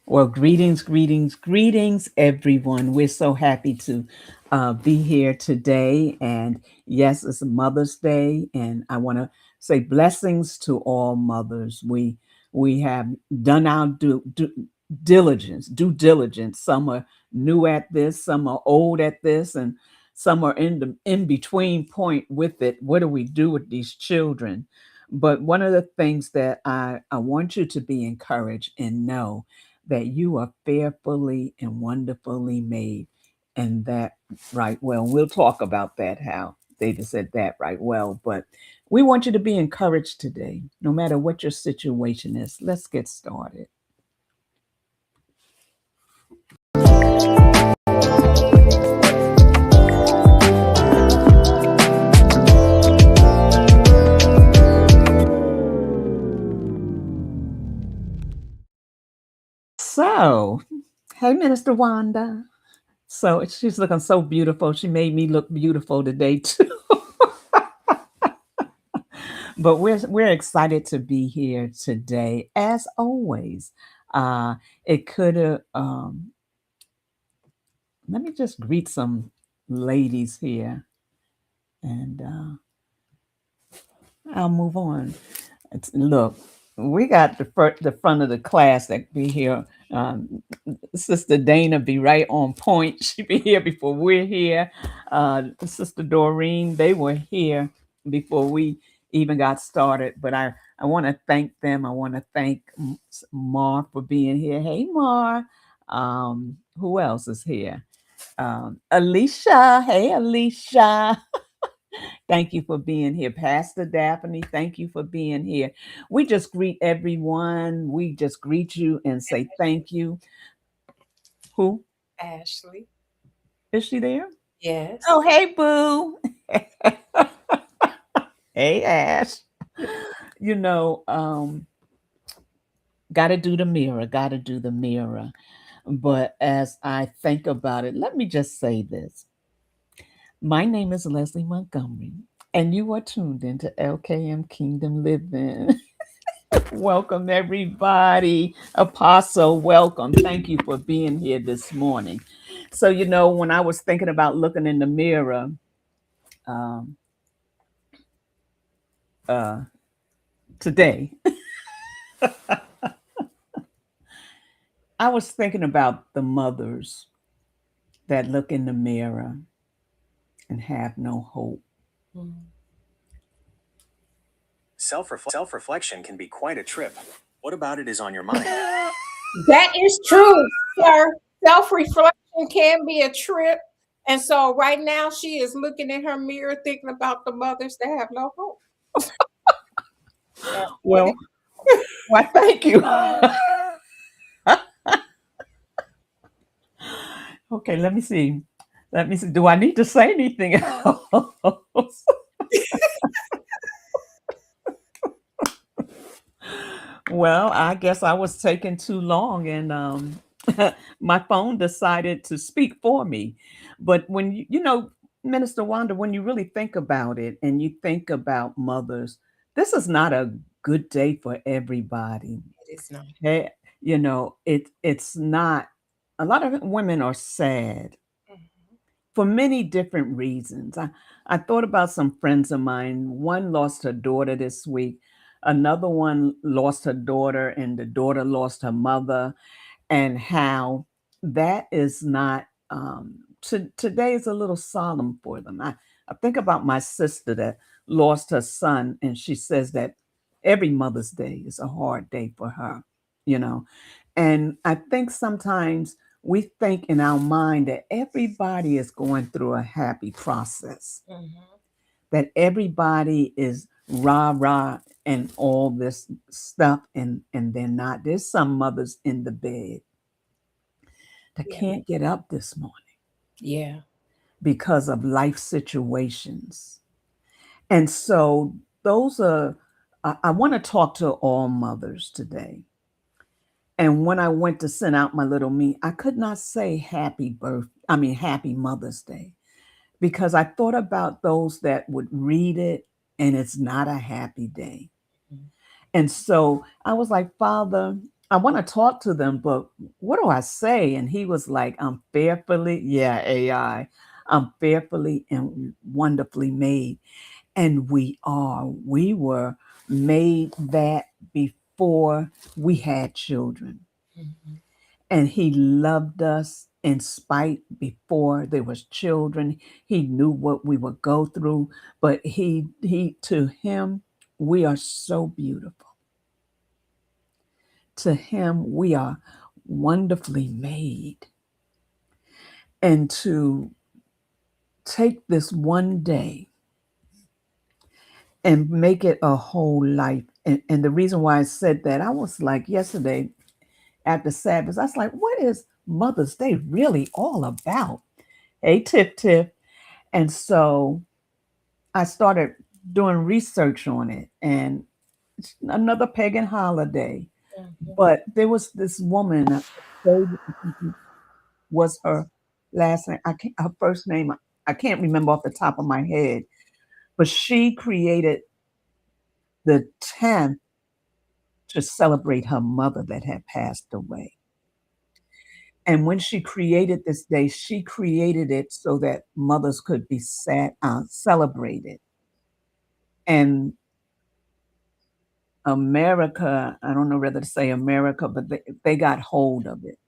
Well, greetings, greetings, greetings, everyone. We're so happy to be here today. And yes, it's Mother's Day, and I want to say blessings to all mothers. We have done our due diligence. Some are new at this, some are old at this, and some are in the in between point with it. What do we do with these children? But one of the things that I want you to be encouraged and know that you are fearfully and wonderfully made. And that right well. We'll talk about that, how they just said that right well. But we want you to be encouraged today, no matter what your situation is. Let's get started. So, hey, Minister Wanda. So she's looking so beautiful. She made me look beautiful today too. But we're excited to be here today, as always. It could have. Let me just greet some ladies here, and I'll move on. Look, we got the front of the class that be here. Sister Dana be right on point. She be here before we're here. Sister Doreen, they were here before we even got started. But I want to thank them. I want to thank Mar for being here. Hey, Mar. Who else is here? Alicia. Hey, Alicia. Thank you for being here. Pastor Daphne, thank you for being here. We just greet everyone. We just greet you and say thank you. Who? Ashley. Is she there? Yes. Oh, hey, Boo. Hey, Ash. You know, got to do the mirror, got to do the mirror. But as I think about it, let me just say this. My name is Leslie Montgomery, and you are tuned into LKM Kingdom Living. Welcome, everybody. Apostle, welcome. Thank you for being here this morning. So, when I was thinking about looking in the mirror um, uh, today, I was thinking about the mothers that look in the mirror and have no hope. Mm. Self reflection can be quite a trip. What about it is on your mind? That is true, sir. Self-reflection can be a trip. And so right now she is looking in her mirror thinking about the mothers that have no hope. That's what Well, why, thank you. Okay, let me see. Let me see. Do I need to say anything else? Well, I guess I was taking too long and my phone decided to speak for me. But when Minister Wanda, when you really think about it and you think about mothers, this is not a good day for everybody. it is not. Hey, it's not. A lot of women are sad Mhm. for many different reasons. I thought about some friends of mine. One lost her daughter this week. Another one lost her daughter, and the daughter lost her mother, and how that is not. Today is a little solemn for them. I think about my sister that lost her son, and she says that every Mother's Day is a hard day for her, you know. And I think sometimes we think in our mind that everybody is going through a happy process, Mhm. that everybody is rah rah and all this stuff, and they're not. There's some mothers in the bed that Yeah. can't get up this morning Yeah. because of life situations. And so those are, I want to talk to all mothers today. And when I went to send out my little me, I could not say happy Mother's Day, because I thought about those that would read it and it's not a happy day. Mhm. And so I was like, Father, I want to talk to them, but what do I say? And he was like, I'm fearfully, yeah, AI, I'm fearfully and wonderfully made. And we are. We were made that before we had children. Mhm. And he loved us in spite before there was children. He knew what we would go through, but he to him, we are so beautiful. To him, we are wonderfully made. And to take this one day and make it a whole life. And the reason why I said that, I was like yesterday after Sabbath, I was like, what is Mother's Day really all about? Hey, Tiff Tiff. And so I started doing research on it, and it's another pagan holiday. Mhm. But there was this woman, David was her last name. I can't, her first name, I can't remember off the top of my head, but she created the 10th to celebrate her mother that had passed away. And when she created this day, she created it so that mothers could be celebrated. And America, I don't know whether to say America, but they got hold of it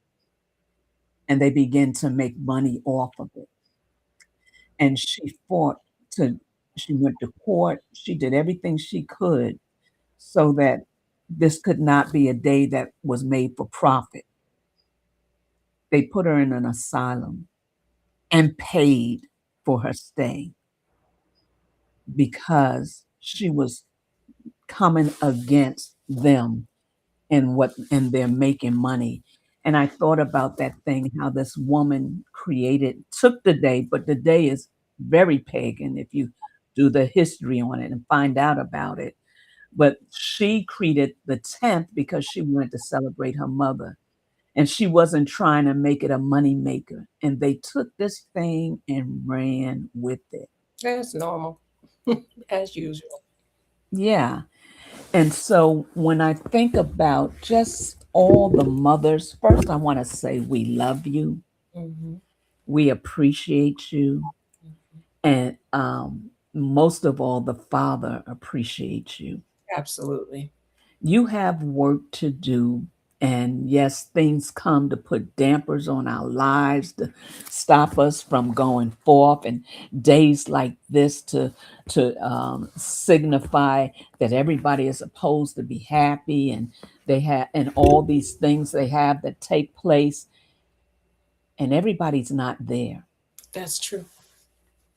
and they began to make money off of it. And she fought to, she went to court, she did everything she could so that this could not be a day that was made for profit. They put her in an asylum and paid for her stay because she was coming against them and they're making money. And I thought about that thing, how this woman took the day, but the day is very pagan if you do the history on it and find out about it. But she created the 10th because she wanted to celebrate her mother. And she wasn't trying to make it a money maker. And they took this thing and ran with it. That's normal, as usual. Yeah. And so when I think about just all the mothers, first I want to say we love you, Mhm. we appreciate you, and most of all, the Father appreciates you. Absolutely. You have work to do. And yes, things come to put dampers on our lives to stop us from going forth, and days like this to signify that everybody is supposed to be happy, and they have and all these things they have that take place, and everybody's not there. That's true.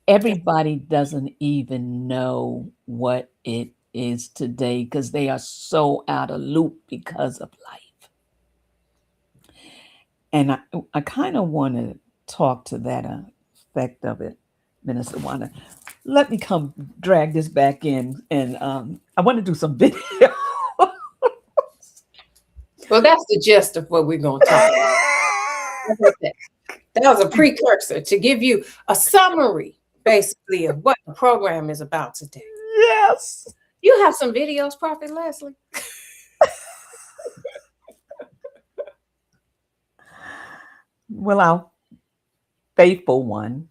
Everybody doesn't even know what it is today because they are so out of loop because of life. And I kind of want to talk to that effect of it, Minister Wanda. Let me come drag this back in, and I want to do some video. Well, that's the gist of what we're going to talk about. Like I said, that was a precursor to give you a summary, basically, of what the program is about today. Yes. You have some videos, Prophet Leslie? Well, our faithful one.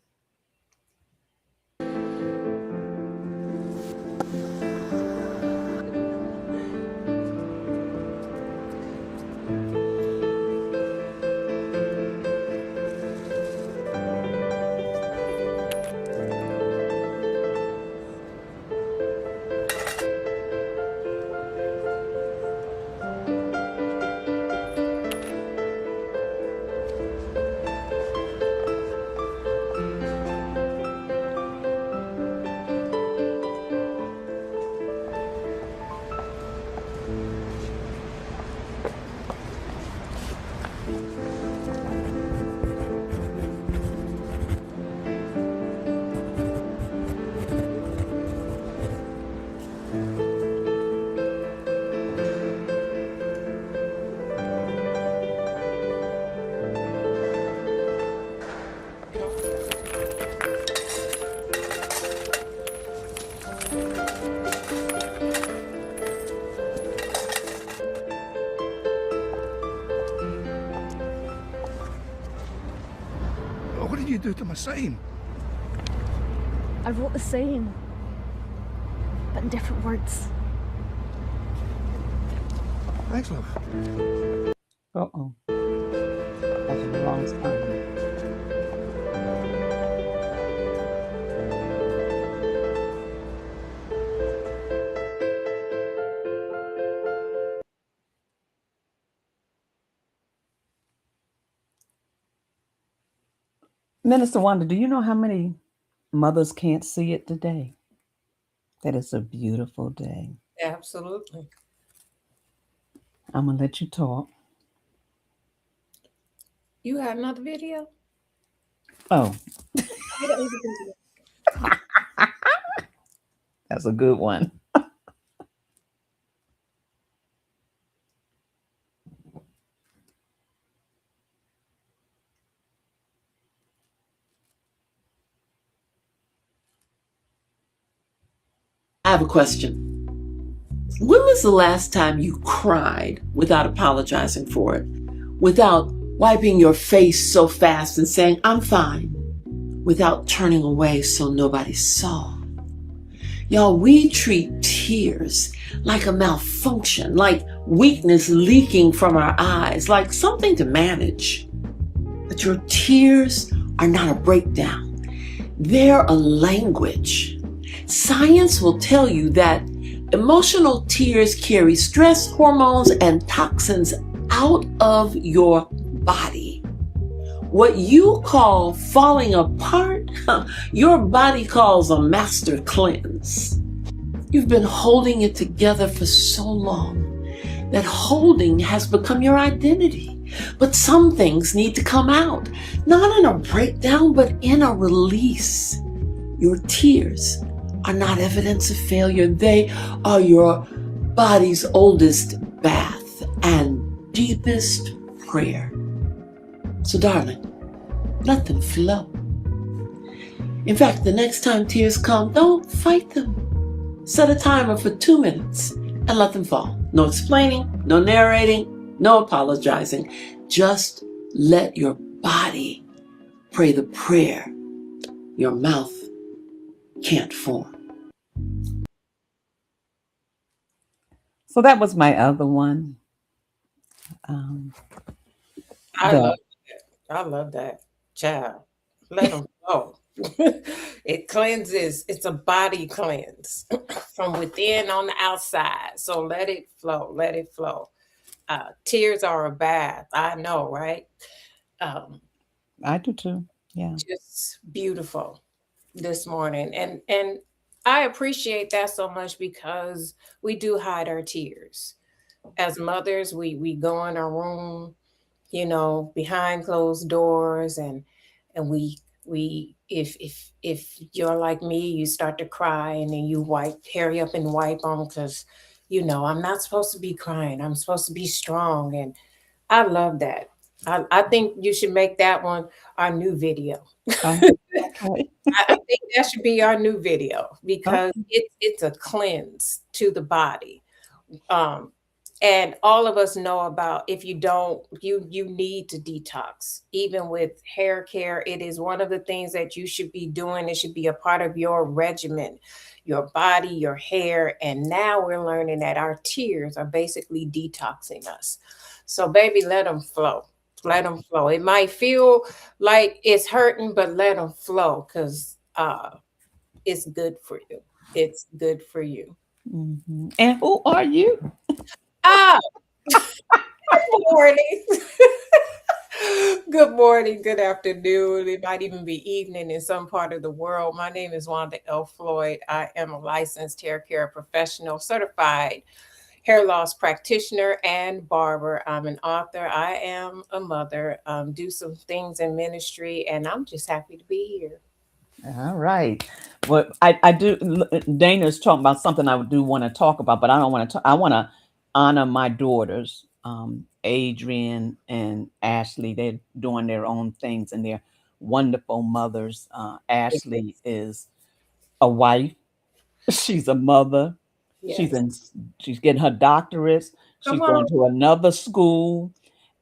did you do to my sign? I wrote the same, but in different words. Thanks, love. Uh-oh. That's the wrong spot. Minister Wanda, do you know how many mothers can't see it today? That is a beautiful day. Absolutely. I'm going to let you talk. You got another video? Oh, Get the other video. that's a good one. I have a question. When was the last time you cried without apologizing for it? Without wiping your face so fast and saying, I'm fine? Without turning away so nobody saw? Y'all, we treat tears like a malfunction, like weakness leaking from our eyes, like something to manage. But your tears are not a breakdown. They're a language. Science will tell you that emotional tears carry stress hormones and toxins out of your body. What you call falling apart, your body calls a master cleanse. You've been holding it together for so long that holding has become your identity. But some things need to come out, not in a breakdown, but in a release. Your tears are not evidence of failure. They are your body's oldest bath and deepest prayer. So darling, let them flow. In fact, the next time tears come, don't fight them. Set a timer for 2 minutes and let them fall. No explaining, no narrating, no apologizing. Just let your body pray the prayer your mouth can't form. So that was my other one. I The- love that. I love that. Child, let them go. It cleanses. It's a body cleanse from within on the outside. So let it flow. Let it flow. Tears are a bath. I know, right? I do too. Yeah. Just beautiful this morning, and I appreciate that so much because we do hide our tears as mothers. We go in our room, behind closed doors, and we if you're like me, you start to cry and then you hurry up and wipe them because I'm not supposed to be crying. I'm supposed to be strong, and I love that. I think you should make that one our new video. Okay. I think that should be our new video because it's a cleanse to the body. And all of us know about, if you don't, you need to detox. Even with hair care, it is one of the things that you should be doing. It should be a part of your regimen, your body, your hair. And now we're learning that our tears are basically detoxing us. So baby, let them flow. Let them flow. It might feel like it's hurting, but let them flow because it's good for you. It's good for you. Mhm. And who are you? Ah, good morning. Good morning, good afternoon. It might even be evening in some part of the world. My name is Wanda L. Floyd. I am a licensed hair care professional, certified hair loss practitioner and barber. I'm an author. I am a mother. Do some things in ministry, and I'm just happy to be here. All right. Well, I do. Dana's talking about something I do want to talk about, but I don't want to. I want to honor my daughters, Adrian and Ashley. They're doing their own things and they're wonderful mothers. Ashley is a wife. She's a mother. She's Yes. she's getting her doctorates. She's Come going on. to another school,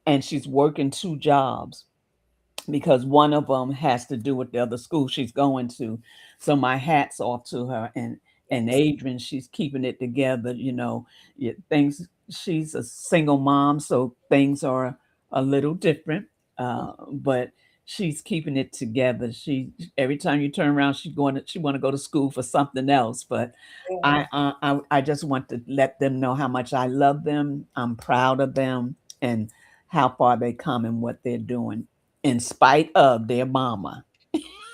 and she's working 2 jobs. because one of them has to do with the other school she's going to. So my hat's off to her. And Yes. Adrian, she's keeping it together. Things. She's a single mom, so things are a little different. But she's keeping it together. She every time you turn around, she want to go to school for something else. But Mhm. I just want to let them know how much I love them. I'm proud of them and how far they come and what they're doing in spite of their mama.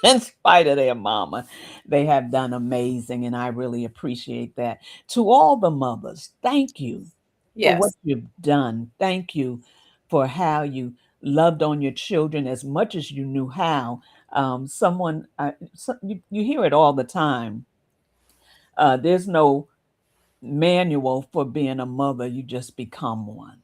In spite of their mama, they have done amazing, and I really appreciate that. To all the mothers, thank you for what Yes. you've done. Thank you for how you loved on your children as much as you knew how. You hear it all the time. There's no manual for being a mother, you just become one.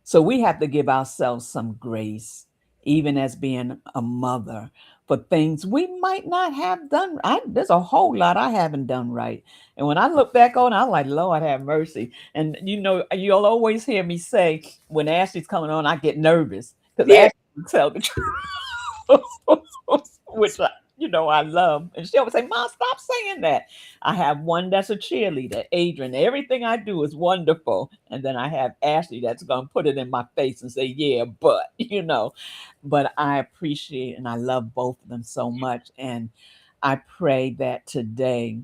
So we have to give ourselves some grace, even as being a mother, for things we might not have done. There's a whole lot I haven't done right. And when I look back on it, I'm like, Lord, have mercy. And you'll always hear me say, when Ashley's coming on, I get nervous because Yeah. Ashley will tell the truth. Which I love. And she always say, Mom, stop saying that. I have one that's a cheerleader, Adrian. Everything I do is wonderful. And then I have Ashley that's gonna put it in my face and say, yeah, but but I appreciate and I love both of them so much. And I pray that today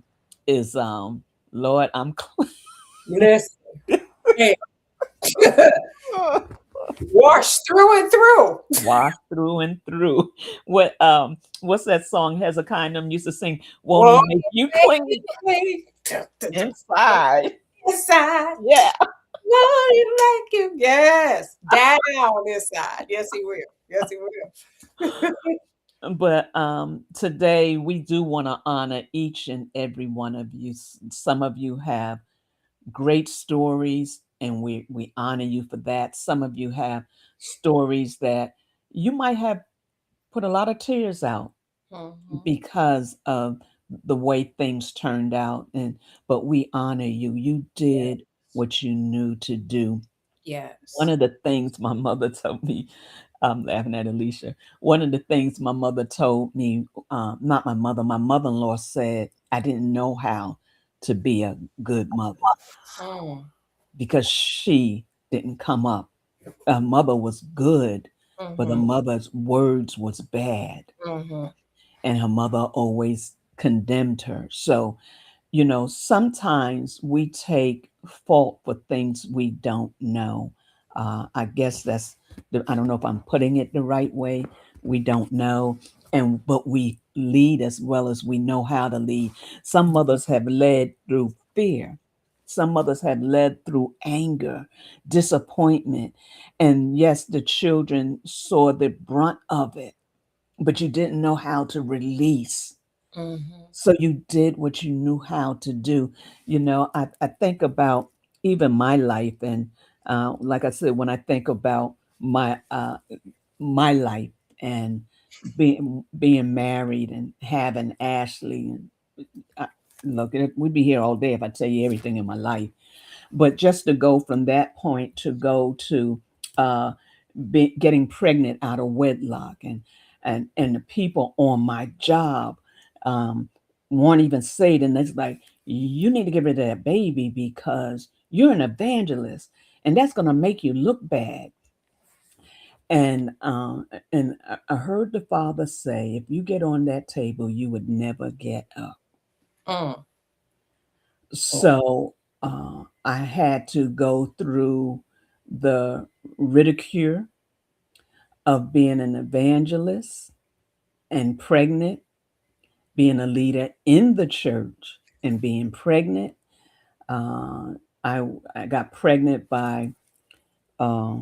is Lord, I'm Listen. Hey. Wash through and through. washed through and through. What's that song Hezekiah and them used to sing? Won't Won't he make you make clean me clean inside? inside. Yeah. Won't he make you? Yes. Down inside. Yes, he will. Yes, he will. But today we do want to honor each and every one of you. Some of you have great stories, and we honor you for that. Some of you have stories that you might have put a lot of tears out Mhm. because of the way things turned out. But we honor you. You Yes. did what you knew to do. One Yes. of the things my mother told me, I'm laughing at Alicia. One of the things my mother told me, not my mother-in-law said, I didn't know how to be a good mother Mm. because she didn't come up. Her mother was good, but her Mhm. mother's words was bad, Mhm. and her mother always condemned her. So sometimes we take fault for things we don't know. I guess I don't know if I'm putting it the right way. We don't know. But we lead as well as we know how to lead. Some mothers have led through fear. Some mothers have led through anger, disappointment. And yes, the children saw the brunt of it, but you didn't know how to release, Mhm. so you did what you knew how to do. I think about even my life, and like I said, when I think about my life and being married and having Ashley, and look, we'd be here all day if I tell you everything in my life. But just to go from that point to go to uh, getting pregnant out of wedlock, and the people on my job um, won't even say it, and it's like, you need to get rid of that baby because you're an evangelist, and that's going to make you look bad. And I heard the father say, if you get on that table, you would never get up. Mm. So I had to go through the ridicule of being an evangelist and pregnant, being a leader in the church and being pregnant. Uh, I got pregnant by uh,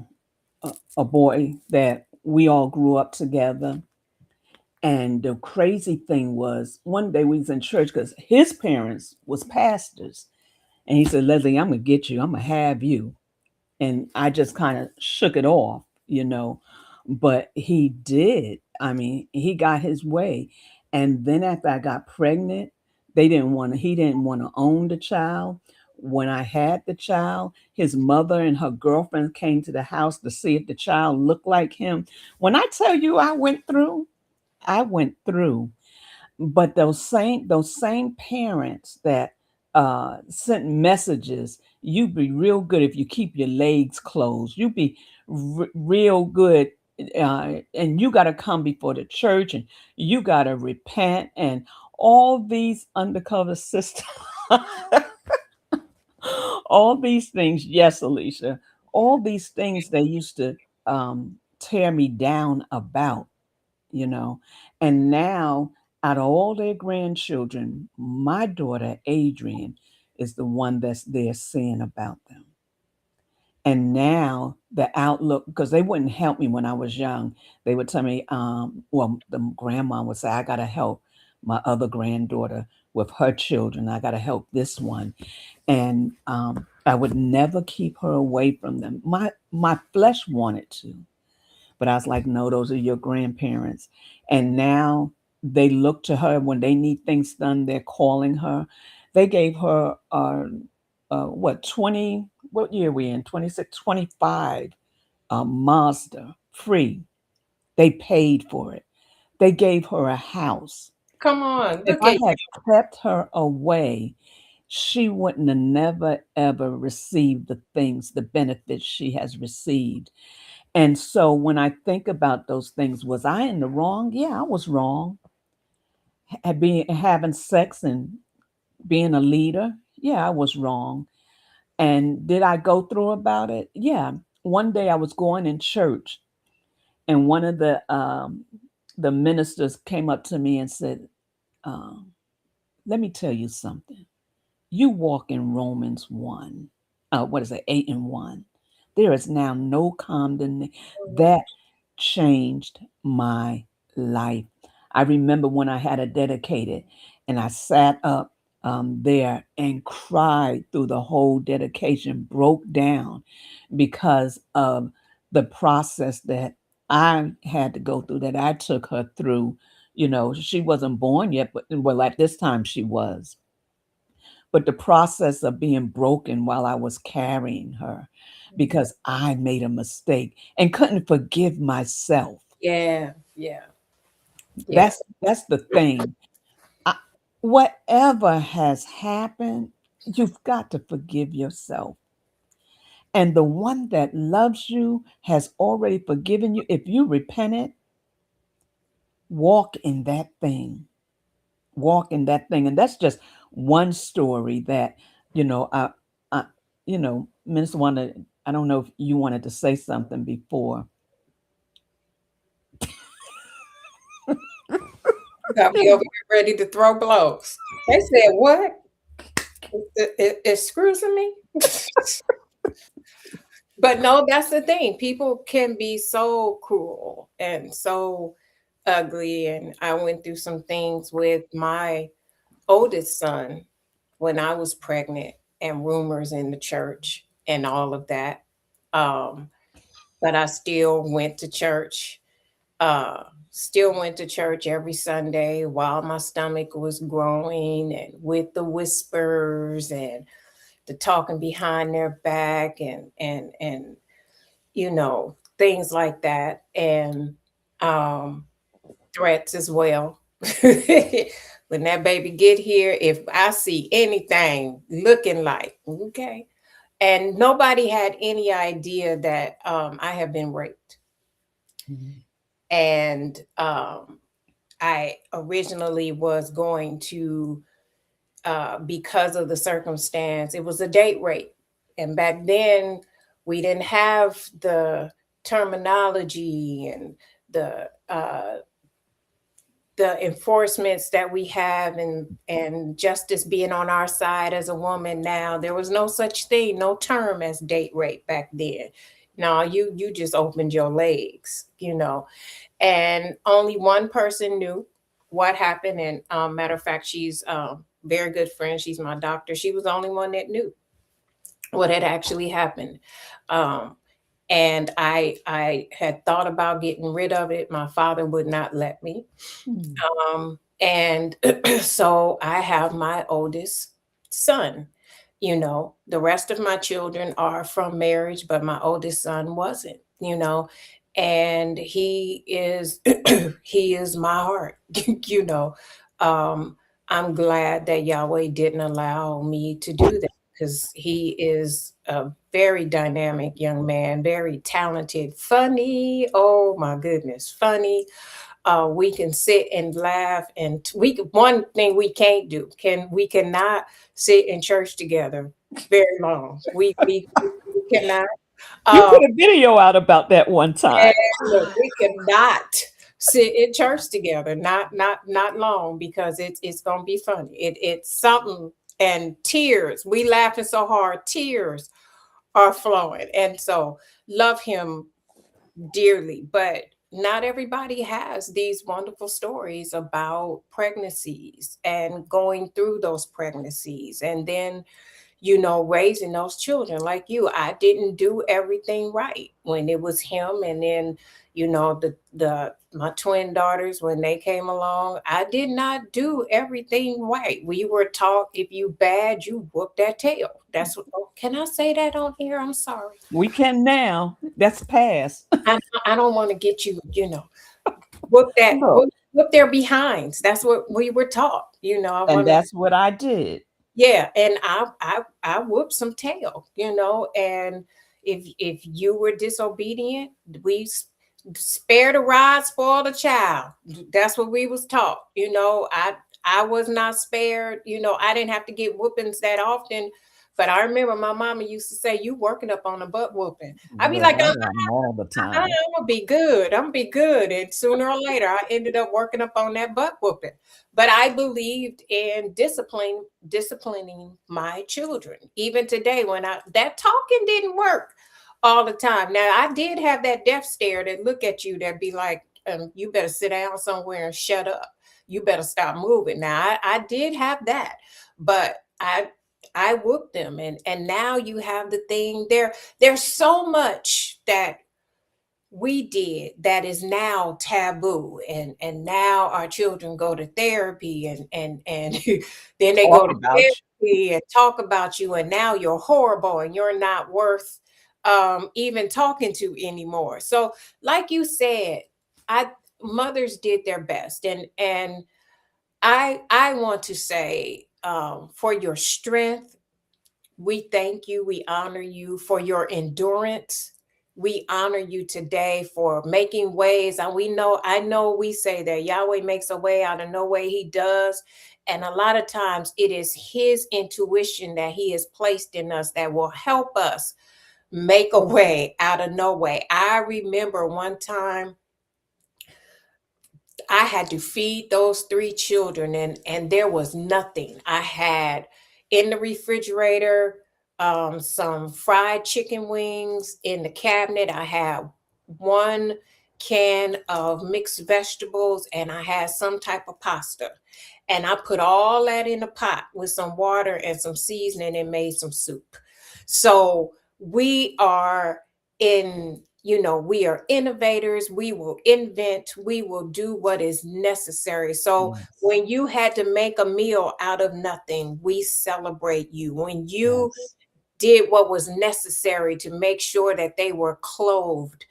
a boy that we all grew up together. And the crazy thing was, one day we was in church because his parents was pastors, and he said, "Leslie, I'm gonna get you. I'm gonna have you." And I just kind of shook it off. But he did. I mean, he got his way. And then after I got pregnant, he didn't want to own the child. When I had the child, his mother and her girlfriend came to the house to see if the child looked like him. When I tell you I went through. But those same parents that sent messages, you be real good if you keep your legs closed. You be real good, and you got to come before the church, and you got to repent, and all these undercover systems, all these things. Yes, Alicia, all these things they used to tear me down about, you know. And now, out of all their grandchildren, my daughter Adrian is the one that's there saying about them. And now the outlook, because they wouldn't help me when I was young. They would tell me, well, the grandma would say, I got to help my other granddaughter with her children. I got to help this one. And I would never keep her away from them. My flesh wanted to, but I was like, no, those are your grandparents. And now they look to her when they need things done, they're calling her. They gave her, what, 20, what year we in? 26, 25, Mazda free. They paid for it. They gave her a house. Come on, If look I at had kept her away, she wouldn't have never, ever received the things, the benefits she has received. And so when I think about those things, was I in the wrong? Yeah, I was wrong. Being having sex and being a leader, yeah, I was wrong. And did I go through about it? Yeah. One day I was going in church, and one of the ministers came up to me and said, um, "Let me tell you something. You walk in Romans 1, what is it, 8 and 1. There is now no condemnation." That changed my life. I remember when I had a dedicated, and I sat up there and cried through the whole dedication, broke down because of the process that I had to go through, that I took her through. You know, she wasn't born yet, but well, at this time she was. But the process of being broken while I was carrying her because I made a mistake and couldn't forgive myself. yeah, yeah, yeah. That's the thing. I, whatever has happened, you've got to forgive yourself. And the one that loves you has already forgiven you. If you repented, walk in that thing. Walk in that thing. And that's just one story that, you know, I Minister Wanda, I don't know if you wanted to say something before. Got me over here ready to throw blows. They said, "What? It's screwing me." But no, that's the thing. People can be so cruel and so ugly. And I went through some things with my oldest son when I was pregnant, and rumors in the church and all of that. Um, but I still went to church every Sunday while my stomach was growing, and with the whispers and the talking behind their back, and things like that, and um threats as well. When that baby get here, if I see anything looking like, okay. And nobody had any idea that I have been raped. Mhm. And I originally was going to, because of the circumstance, it was a date rape. And back then, we didn't have the terminology and the uh, the enforcements that we have, and justice being on our side as a woman now. There was no such thing, no term as date rape back then. No, you just opened your legs, and only one person knew what happened. And matter of fact, she's very good friend. She's my doctor. She was the only one that knew what had actually happened. Um, and I had thought about getting rid of it. My father would not let me. Mm. And so I have my oldest son. You know, the rest of my children are from marriage, but my oldest son wasn't, you know, and he is he is my heart, you know. Um, I'm glad that Yahweh didn't allow me to do that because he is a very dynamic young man, very talented, funny. Oh my goodness, funny. We can sit and laugh, and one thing we can't do, we cannot sit in church together very long. We cannot. You Um, put a video out about that one time. and look, we cannot sit in church together, not long, because it's gonna be funny. It's something, and tears. We laughing so hard, tears are flowing, and so love him dearly. But not everybody has these wonderful stories about pregnancies and going through those pregnancies, and then, you know, raising those children like you. I didn't do everything right when it was him, and then, you know, the my twin daughters, when they came along, I did not do everything right. We were taught, if you bad, you whoop that tail. That's what, oh, can I say that on here? I'm sorry. We can now. That's past. I don't want to get you, you know, whoop that, Look, whoop their behinds. That's what we were taught. You know, I and want to, that's what I did. yeah, and I whooped some tail, you know, and if you were disobedient, spare the rod, spoil the child. That's what we was taught, you know. I was not spared, you know. I didn't have to get whoopings that often, but I remember my mama used to say, "You working up on a butt whooping." I'd be Well, like, I got 'em all the I'm time. gonna be good. I'm gonna be good. And sooner or later, I ended up working up on that butt whooping. But I believed in disciplining my children. Even today, when that talking didn't work all the time. Now, I did have that death stare that look at you that be like, you better sit down somewhere and shut up. You better stop moving. Now, I did have that, but I whooped them, and now you have the thing there. There's so much that we did that is now taboo, and now our children go to therapy, and then they go Talk to about you. therapy and talk about you, and now you're horrible and you're not worth even talking to anymore. So like you said, I mothers did their best, and I want to say, for your strength, we thank you. We honor you for your endurance. We honor you today for making ways. And I know we say that Yahweh makes a way out of no way. He does. And a lot of times it is his intuition that he has placed in us that will help us make a way out of no way. I remember one time I had to feed those three children, and there was nothing. I had in the refrigerator some fried chicken wings. In the cabinet, I had one can of mixed vegetables, and I had some type of pasta. And I put all that in a pot with some water and some seasoning and made some soup. So we are in, you know, we are innovators. We will invent, we will do what is necessary. So Yes. when you had to make a meal out of nothing, we celebrate you. When you Yes. did what was necessary to make sure that they were clothed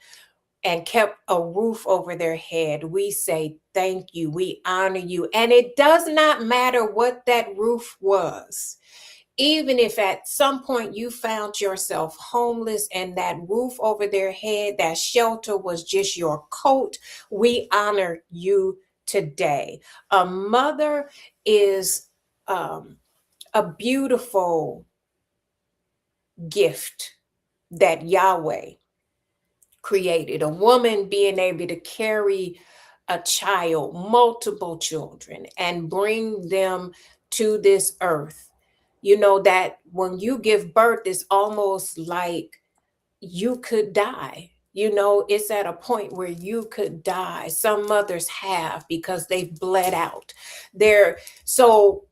and kept a roof over their head, we say thank you. We honor you. And it does not matter what that roof was. Even if at some point you found yourself homeless and that roof over their head, that shelter was just your coat, we honor you today. A mother is a beautiful gift that Yahweh created. A woman being able to carry a child, multiple children, and bring them to this earth. You know that when you give birth, it's almost like you could die. You know, it's at a point where you could die. Some mothers have because they've bled out. So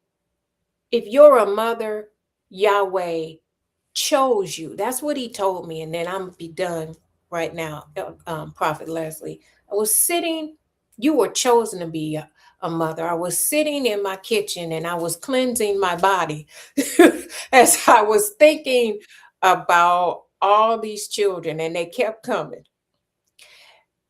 if you're a mother, Yahweh chose you. That's what he told me. And then I'm gonna be done right now, Prophet Leslie. I was sitting, you were chosen to be a mother. I was sitting in my kitchen and I was cleansing my body as I was thinking about all these children, and they kept coming.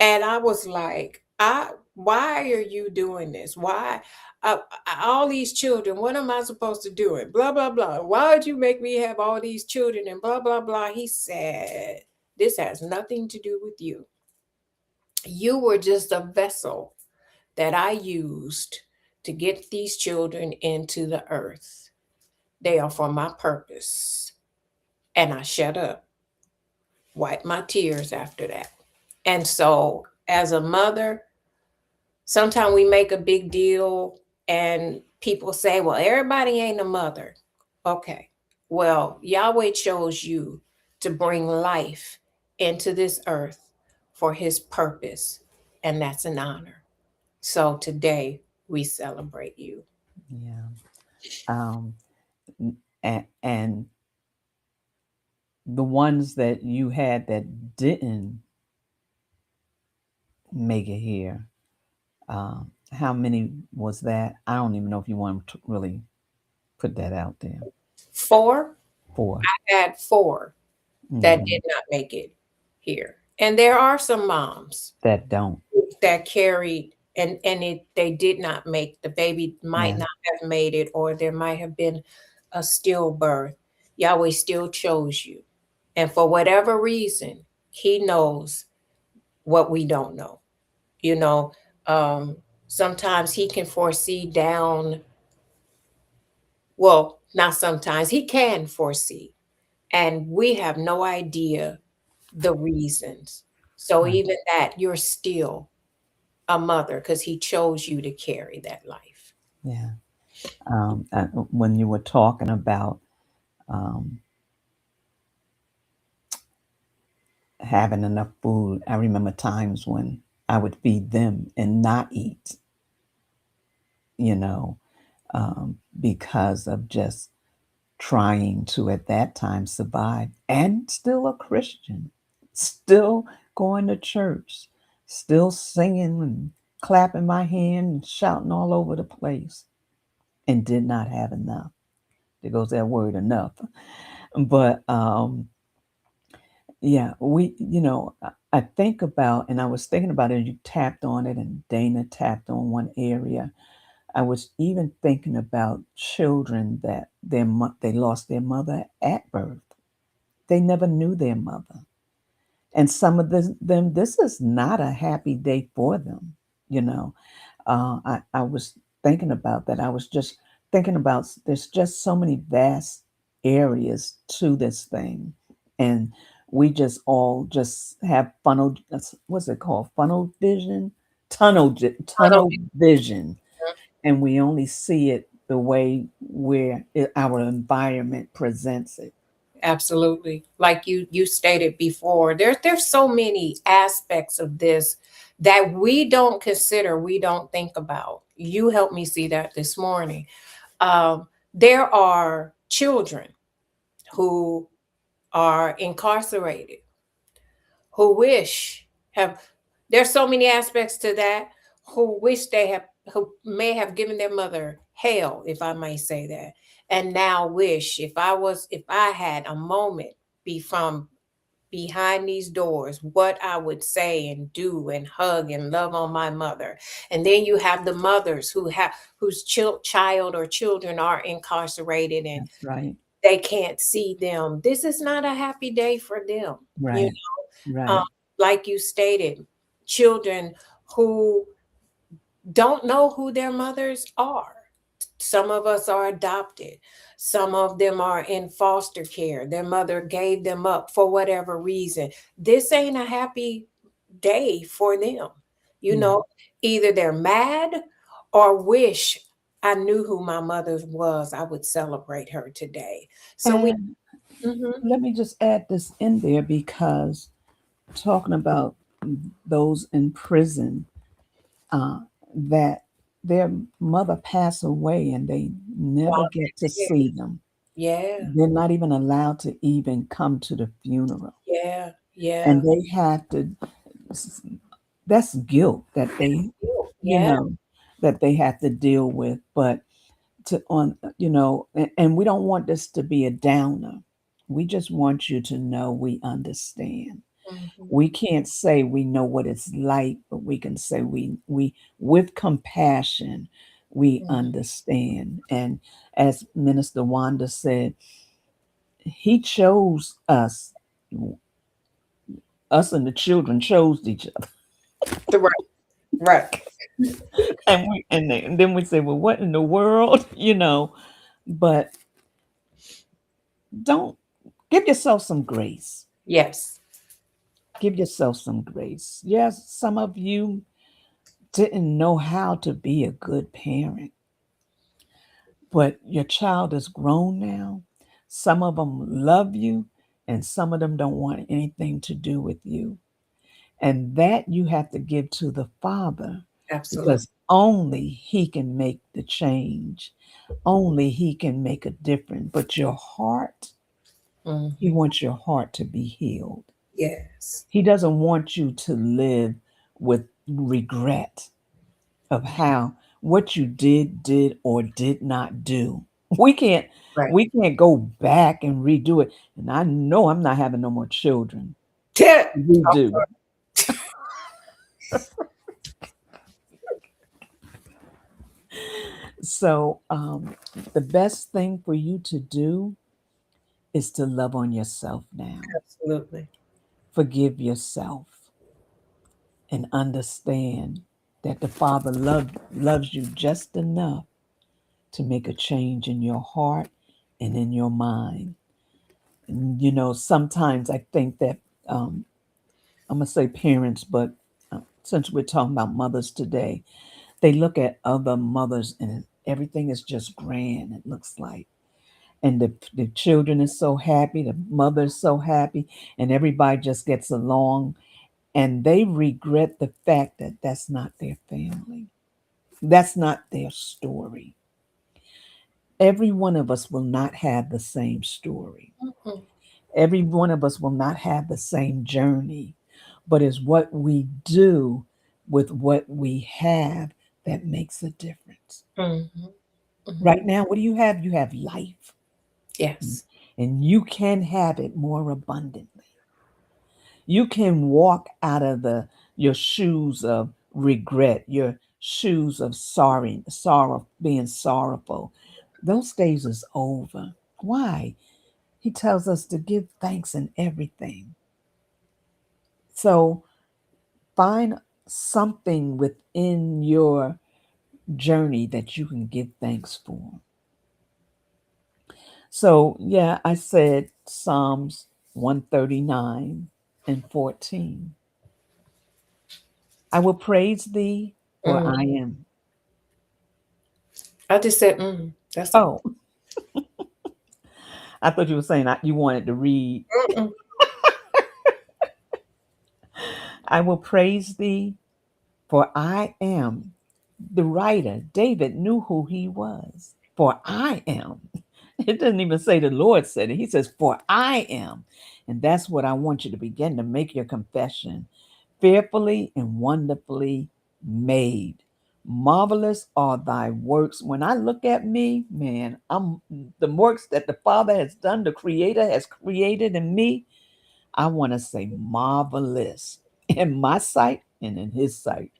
And I was like, why are you doing this? Why? All these children, what am I supposed to do? And blah, blah, blah. Why would you make me have all these children? And blah, blah, blah. He said, this has nothing to do with you. You were just a vessel that I used to get these children into the earth. They are for my purpose. And I shut up, wiped my tears after that. And so, as a mother, sometimes we make a big deal and people say, well, everybody ain't a mother. Okay. Well, Yahweh chose you to bring life into this earth for his purpose, and that's an honor. So today we celebrate you. Yeah. Um, and the ones that you had that didn't make it here, how many was that? I don't even know if you want to really put that out there. 4, 4. I had 4 that Mhm. did not make it here. And there are some moms That don't. that carried they did not make, the baby might Yeah. not have made it, or there might have been a stillbirth. Yahweh still chose you. And for whatever reason, he knows what we don't know. You know, sometimes he can foresee down, well, not sometimes, he can foresee. And we have no idea the reasons. So Right. even that, you're still a mother because he chose you to carry that life. Yeah. When you were talking about um, having enough food, I remember times when I would feed them and not eat, you know, because of just trying to, at that time, survive, and still a Christian, still going to church, still singing and clapping my hand and shouting all over the place, and did not have enough. There goes that word enough. But yeah, I think about, and I was thinking about it, you tapped on it, and Dana tapped on one area. I was even thinking about children that they lost their mother at birth. They never knew their mother. And some of them, this is not a happy day for them, you know. I was thinking about that. I was just thinking about, there's just so many vast areas to this thing. And we just all just have what's it called? Funnel vision? Tunnel vision. And we only see it the way our environment presents it. Absolutely. Like you stated before, there's so many aspects of this that we don't consider, we don't think about. You helped me see that this morning. There are children who are incarcerated, who wish have there's so many aspects to that, who may have given their mother hell, if I may say that, and now wish, if I had a moment from behind these doors, what I would say and do and hug and love on my mother. And then you have the mothers whose child or children are incarcerated and That's right. they can't see them. This is not a happy day for them. You Right. know, Right. like you stated, children who don't know who their mothers are. Some of us are adopted. Some of them are in foster care. Their mother gave them up for whatever reason. This ain't a happy day for them. You Yeah. know, either they're mad or wish I knew who my mother was. I would celebrate her today. So we, And Mhm. let me just add this in there, because talking about those in prison, uh, that their mother passed away and they never Wow. get to see them. Yeah, They're not even allowed to even come to the funeral. yeah, And yeah. they have to, that's guilt that they, you Yeah, know, that they have to deal with. But and we don't want this to be a downer. We just want you to know we understand. Mhm. We can't say we know what it's like, but we can say we with compassion we Mhm. understand. And as Minister Wanda said, he chose us and the children chose each other. The right, right. And then we say, well, what in the world? But don't give yourself some grace. Yes. Give yourself some grace. Yes, some of you didn't know how to be a good parent, but your child is grown now. Some of them love you, and some of them don't want anything to do with you. And that you have to give to the Father, Absolutely. because only He can make the change. Only He can make a difference. But your heart, He Mhm. wants your heart to be healed. Yes. He doesn't want you to live with regret of how what you did or did not do. We can't Right. we can't go back and redo it. And I know I'm not having no more children. Ted. Redo. So the best thing for you to do is to love on yourself now. Absolutely. Forgive yourself and understand that the Father loves you just enough to make a change in your heart and in your mind. And, sometimes I think that I'm going to say parents, but since we're talking about mothers today, they look at other mothers and everything is just grand, it looks like. And the children is so happy, the mother is so happy, and everybody just gets along. And they regret the fact that that's not their family. That's not their story. Every one of us will not have the same story. Mhm. Every one of us will not have the same journey, but it's what we do with what we have that makes a difference. Mhm. Mhm. Right now, what do you have? You have life, Yes. and you can have it more abundantly. You can walk out of your shoes of regret, your shoes of sorrow, being sorrowful. Those days is over. Why? He tells us to give thanks in everything. So find something within your journey that you can give thanks for. So, yeah, I said Psalms 139 and 14. I will praise thee, for Mm. I am. I just said, that's all. Oh, I thought you were saying you wanted to read. Mm-mm. I will praise thee, for I am. The writer, David, knew who he was. For I am. It doesn't even say the Lord said it. He says, for I am. And that's what I want you to begin to make your confession. Fearfully and wonderfully made. Marvelous are thy works. When I look at me, man, I'm the works that the Father has done, the Creator has created in me. I want to say marvelous in my sight and in his sight.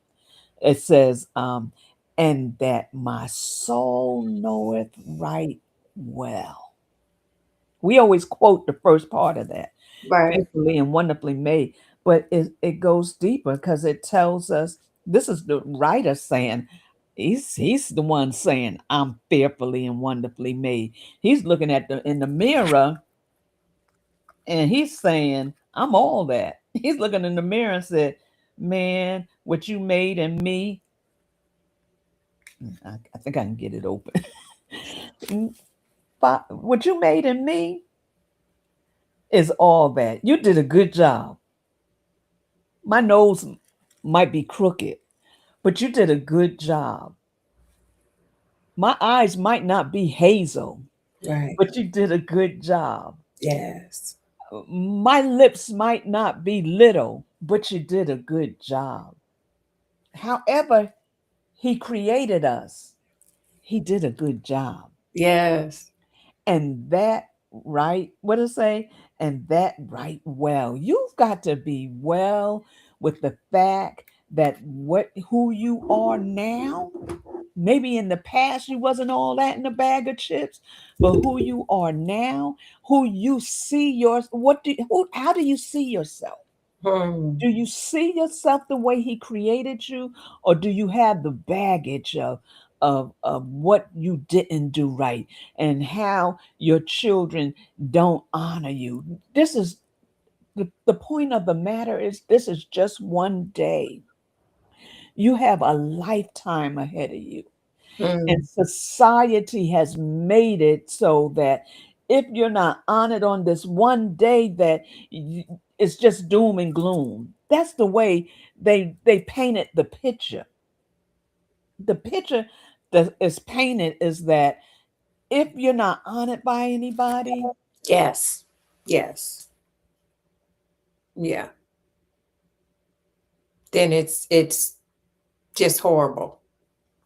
It says, and that my soul knoweth right well. We always quote the first part of that, Right. fearfully and wonderfully made, but it goes deeper because it tells us this is the writer saying, he's the one saying, I'm fearfully and wonderfully made. He's looking at in the mirror and he's saying, I'm all that. He's looking in the mirror and said, man, what you made in me, I think I can get it open. But what you made in me is all that. You did a good job. My nose might be crooked, but you did a good job. My eyes might not be hazel, Right. but you did a good job. Yes. My lips might not be little, but you did a good job. However, He created us. He did a good job. Yes. And that right, what to say? And that right well. You've got to be well with the fact that what who you are now, maybe in the past you wasn't all that in a bag of chips, but who you are now, who you see how do you see yourself? Hmm. Do you see yourself the way he created you, or do you have the baggage of what you didn't do right and how your children don't honor you? This is the point of the matter is this is just one day. You have a lifetime ahead of you. And Hmm. society has made it so that if you're not honored on this one day, that it's just doom and gloom. That's the way they painted the picture. The picture that is painted is that if you're not honored by anybody, Yes. Yes. Yeah. Then it's just horrible.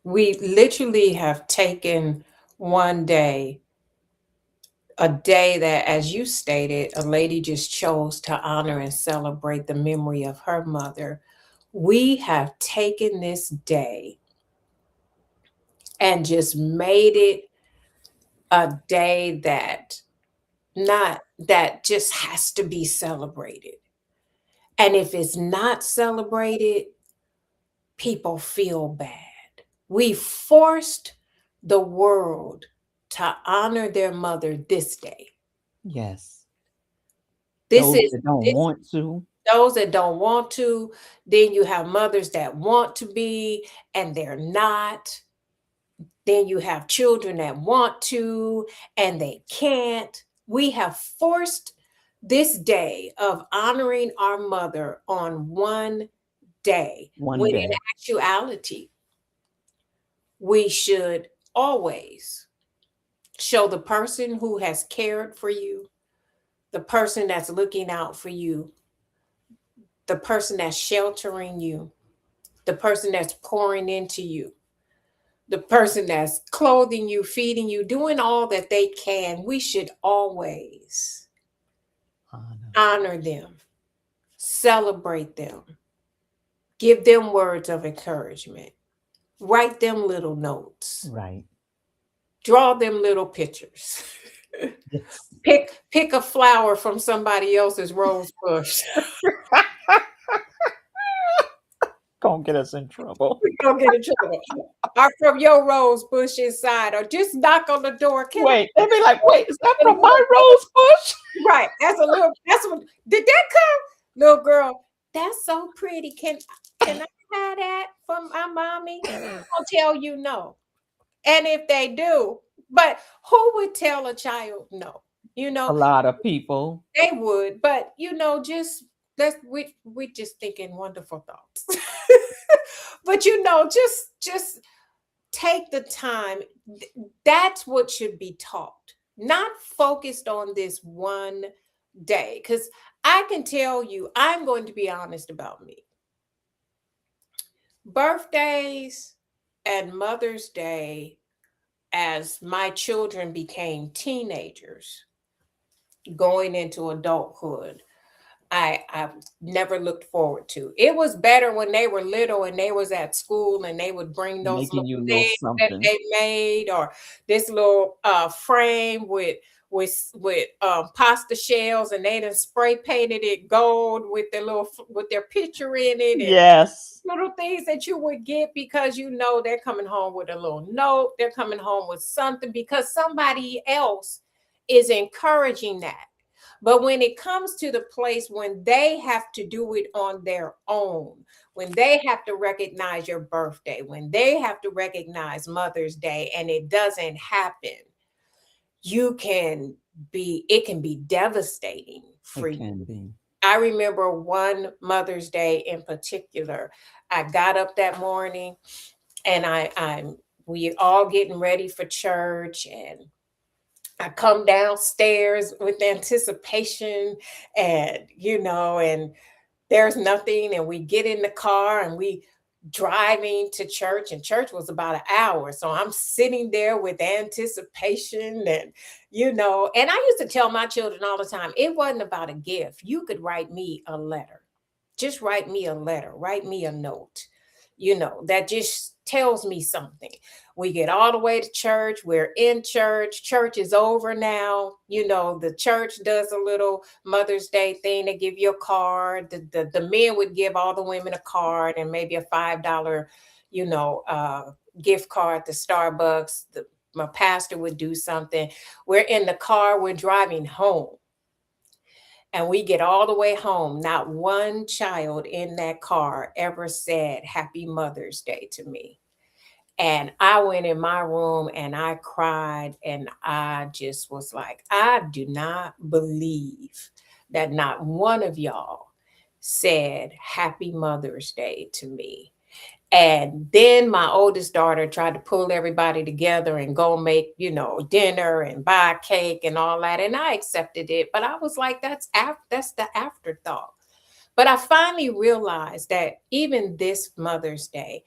We literally have taken one day, a day that, as you stated, a lady just chose to honor and celebrate the memory of her mother. We have taken this day and just made it a day that not that just has to be celebrated. And if it's not celebrated, people feel bad. We forced the world to honor their mother this day. yes, This those is that don't this want to, those that don't want to, then you have mothers that want to be and they're not. Then you have children that want to and they can't. We have forced this day of honoring our mother on one day, one when in day. actuality, we should always show the person who has cared for you, the person that's looking out for you, the person that's sheltering you, the person that's pouring into you, the person that's clothing you, feeding you, doing all that they can. We should always Honor. honor them, celebrate them, give them words of encouragement, write them little notes, Right. draw them little pictures. Yes. Pick a flower from somebody else's rose bush. Gonna get us in trouble. We gonna get in trouble. Or from your rose bush inside, or just knock on the door. Can I Wait, they'd be like, wait, is that get a from my little rose bush? right? That's what did that come? Little girl, that's so pretty. Can I have that from my mommy? I'll tell you no. And if they do, but who would tell a child no? You A know, lot of people. they would, but just let's we just thinking wonderful thoughts. But just take the time. That's what should be taught, not focused on this one day. Because I can tell you, I'm going to be honest about me. Birthdays and Mother's Day, as my children became teenagers, going into adulthood, I never looked forward to. It was better when they were little and they was at school and they would bring those Making little you a little things that something. they made, or this little frame with pasta shells, and they done spray painted it gold with with their picture in it, and Yes. little things that you would get because they're coming home with a little note, they're coming home with something because somebody else is encouraging that. But when it comes to the place when they have to do it on their own, when they have to recognize your birthday, when they have to recognize Mother's Day and it doesn't happen, it can be devastating for It you. can be. I remember one Mother's Day in particular. I got up that morning and we all getting ready for church, and I come downstairs with anticipation, and and there's nothing, and we get in the car and we driving to church, and church was about an hour. So I'm sitting there with anticipation and, and I used to tell my children all the time, it wasn't about a gift. You could write me a letter. Just write me a letter, write me a note, that just tells me something. We get all the way to church. We're in church. Church is over now. The church does a little Mother's Day thing. They give you a card. The men would give all the women a card and maybe a $5, gift card to Starbucks. My pastor would do something. We're in the car. We're driving home. And we get all the way home. Not one child in that car ever said Happy Mother's Day to me. And I went in my room and I cried, and I just was like, I do not believe that not one of y'all said Happy Mother's Day to me. And then my oldest daughter tried to pull everybody together and go make, dinner and buy cake and all that. And I accepted it. But I was like, that's the afterthought. But I finally realized that even this Mother's Day,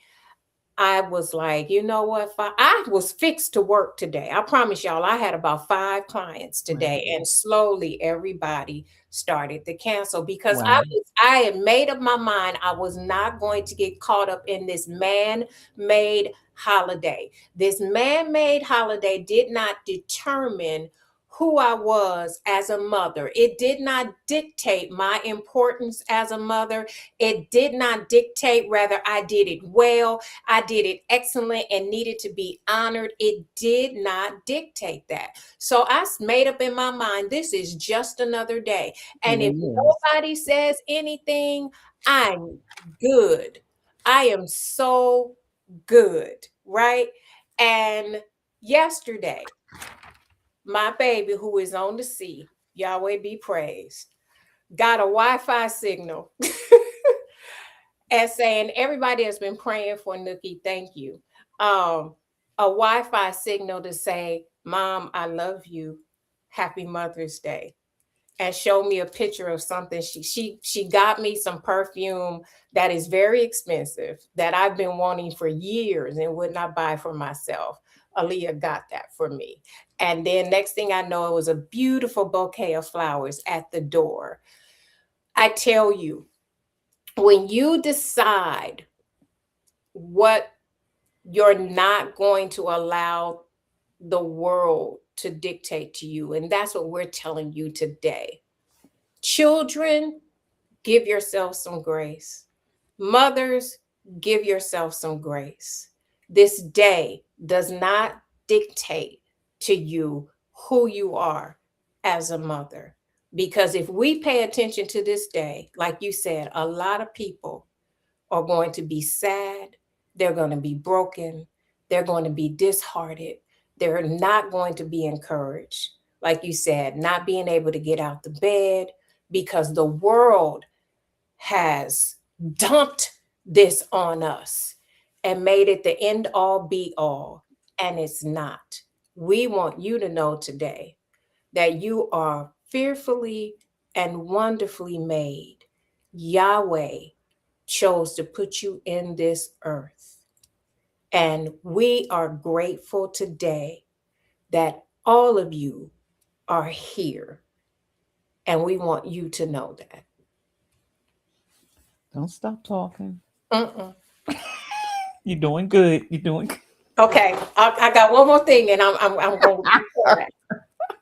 I was like, you know what? I was fixed to work today. I promise y'all, I had about 5 clients today, and slowly everybody started to cancel because Wow. I had made up my mind I was not going to get caught up in this man-made holiday. This man-made holiday did not determine who I was as a mother. It did not dictate my importance as a mother. It did not dictate whether I did it well, I did it excellent and needed to be honored. It did not dictate that. So I made up in my mind, this is just another day. And if nobody says anything, I'm good. I am so good, right? And yesterday, my baby, who is on the sea, Yahweh be praised, got a Wi-Fi signal and saying, everybody has been praying for Nookie, thank you. A Wi-Fi signal to say, Mom, I love you. Happy Mother's Day. And show me a picture of something. She got me some perfume that is very expensive that I've been wanting for years and would not buy for myself. Aaliyah got that for me. And then next thing I know, it was a beautiful bouquet of flowers at the door. I tell you, when you decide what you're not going to allow the world to dictate to you, and that's what we're telling you today. Children, give yourself some grace. Mothers, give yourself some grace. This day does not dictate to you who you are as a mother. Because if we pay attention to this day, like you said, a lot of people are going to be sad. They're going to be broken. They're going to be disheartened. They're not going to be encouraged. Like you said, not being able to get out the bed because the world has dumped this on us and made it the end all be all. And it's not. We want you to know today that you are fearfully and wonderfully made. Yahweh chose to put you in this earth. And we are grateful today that all of you are here. And we want you to know that. Don't stop talking. Mm-mm. You're doing good. You're doing good. Okay, I got one more thing, and I'm going to do that.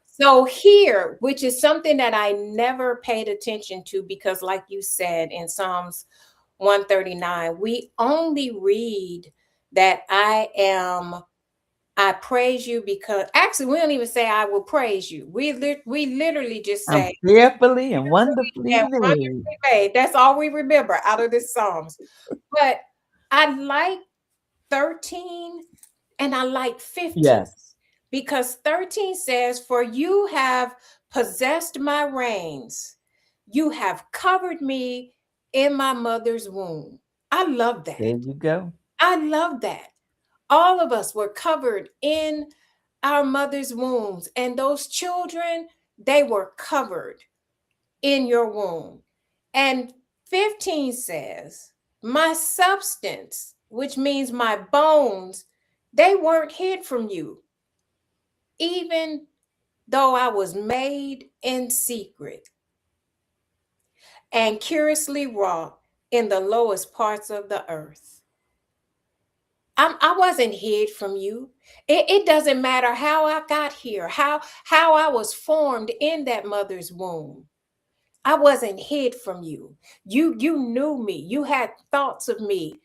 So here, which is something that I never paid attention to, because like you said in Psalms 139, we only read that I praise you because actually we don't even say I will praise you. We literally just say fearfully and wonderfully made. That's all we remember out of this Psalms. But I like 13 and I like 15. Yes. Because 13 says, for you have possessed my reins. You have covered me in my mother's womb. I love that. There you go. I love that. All of us were covered in our mother's wombs. And those children, they were covered in your womb. And 15 says My substance, which means my bones, they weren't hid from you, even though I was made in secret and curiously wrought in the lowest parts of the earth. I wasn't hid from you. It doesn't matter how I got here, how I was formed in that mother's womb. I wasn't hid from you. You knew me. You had thoughts of me,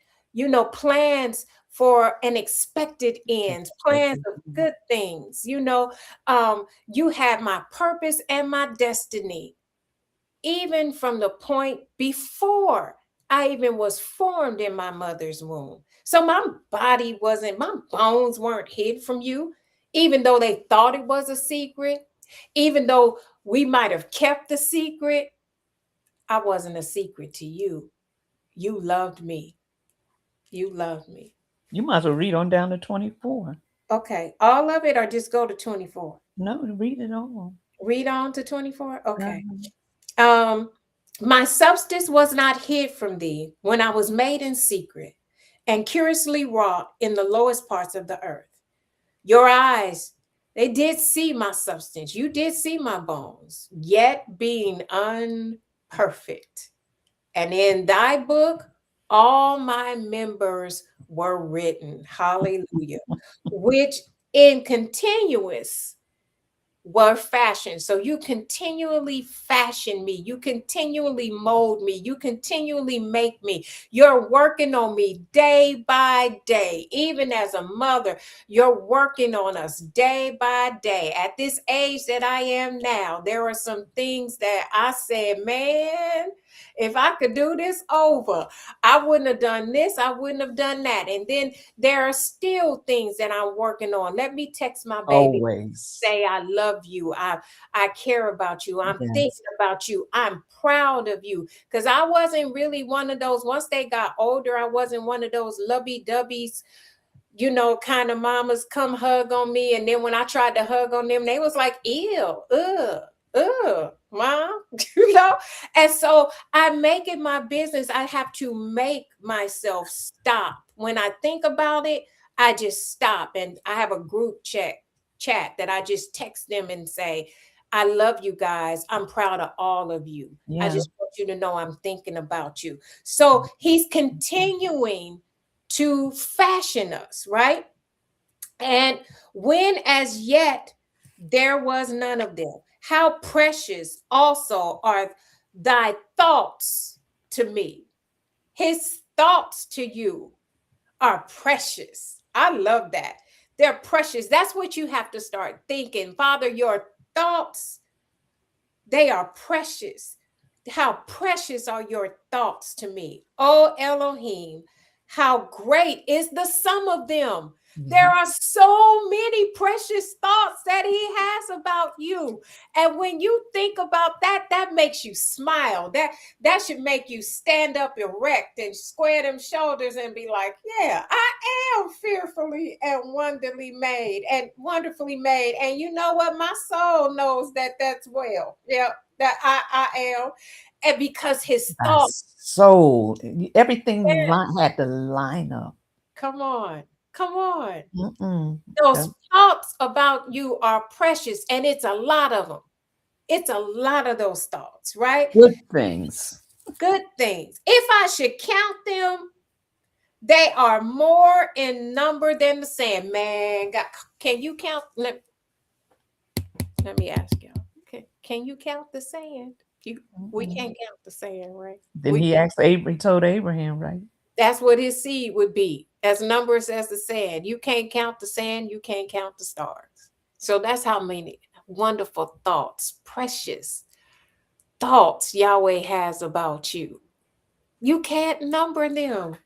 plans for an expected ends, plans of good things. You had my purpose and my destiny, even from the point before I even was formed in my mother's womb. So my bones weren't hid from you, even though they thought it was a secret, even though we might have kept the secret. I wasn't a secret to you. You loved me. You loved me. You might as well read on down to 24. Okay. All of it or just go to 24? No, read it all. Read on to 24? Okay. Uh-huh. My substance was not hid from thee when I was made in secret and curiously wrought in the lowest parts of the earth. Your eyes, they did see my substance. You did see my bones, yet being unperfect. And in thy book, all my members were written. Hallelujah. Which in continuous were fashioned. So you continually fashion me. You continually mold me. You continually make me. You're working on me day by day. Even as a mother, you're working on us day by day. At this age that I am now, there are some things that I said, man, if I could do this over, I wouldn't have done this. I wouldn't have done that. And then there are still things that I'm working on. Let me text my baby. Always. Say, I love you. I care about you. I'm Yes. thinking about you. I'm proud of you. Because I wasn't really one of those, once they got older, I wasn't one of those lovey-dovey's, kind of mamas come hug on me. And then when I tried to hug on them, they was like, ew, mom, And so I make it my business. I have to make myself stop. When I think about it, I just stop. And I have a group chat that I just text them and say, I love you guys. I'm proud of all of you. Yeah. I just want you to know I'm thinking about you. So he's continuing to fashion us, right? And when as yet there was none of them, how precious also are thy thoughts to me. His thoughts to you are precious. I love that. They're precious. That's what you have to start thinking. Father, your thoughts, they are precious. How precious are your thoughts to me? Oh, Elohim, how great is the sum of them. There are so many precious thoughts that he has about you. And when you think about that, that makes you smile. That should make you stand up erect and square them shoulders and be like, yeah, I am fearfully and wonderfully made and wonderfully made. And you know what? My soul knows that that's well. Yeah, that I am. And because his thoughts. So everything had to line up. Come on. Come on. Mm-mm. Those thoughts about you are precious, and it's a lot of them. It's a lot of those thoughts, right? Good things. Good things. If I should count them, they are more in number than the sand. Man, God, can you count? Let me ask y'all. Can you count the sand? We can't count the sand, right? Then he told Abraham, right? That's what his seed would be, as numbers as the sand. You can't count the sand, you can't count the stars. So that's how many wonderful thoughts, precious thoughts Yahweh has about you. You can't number them.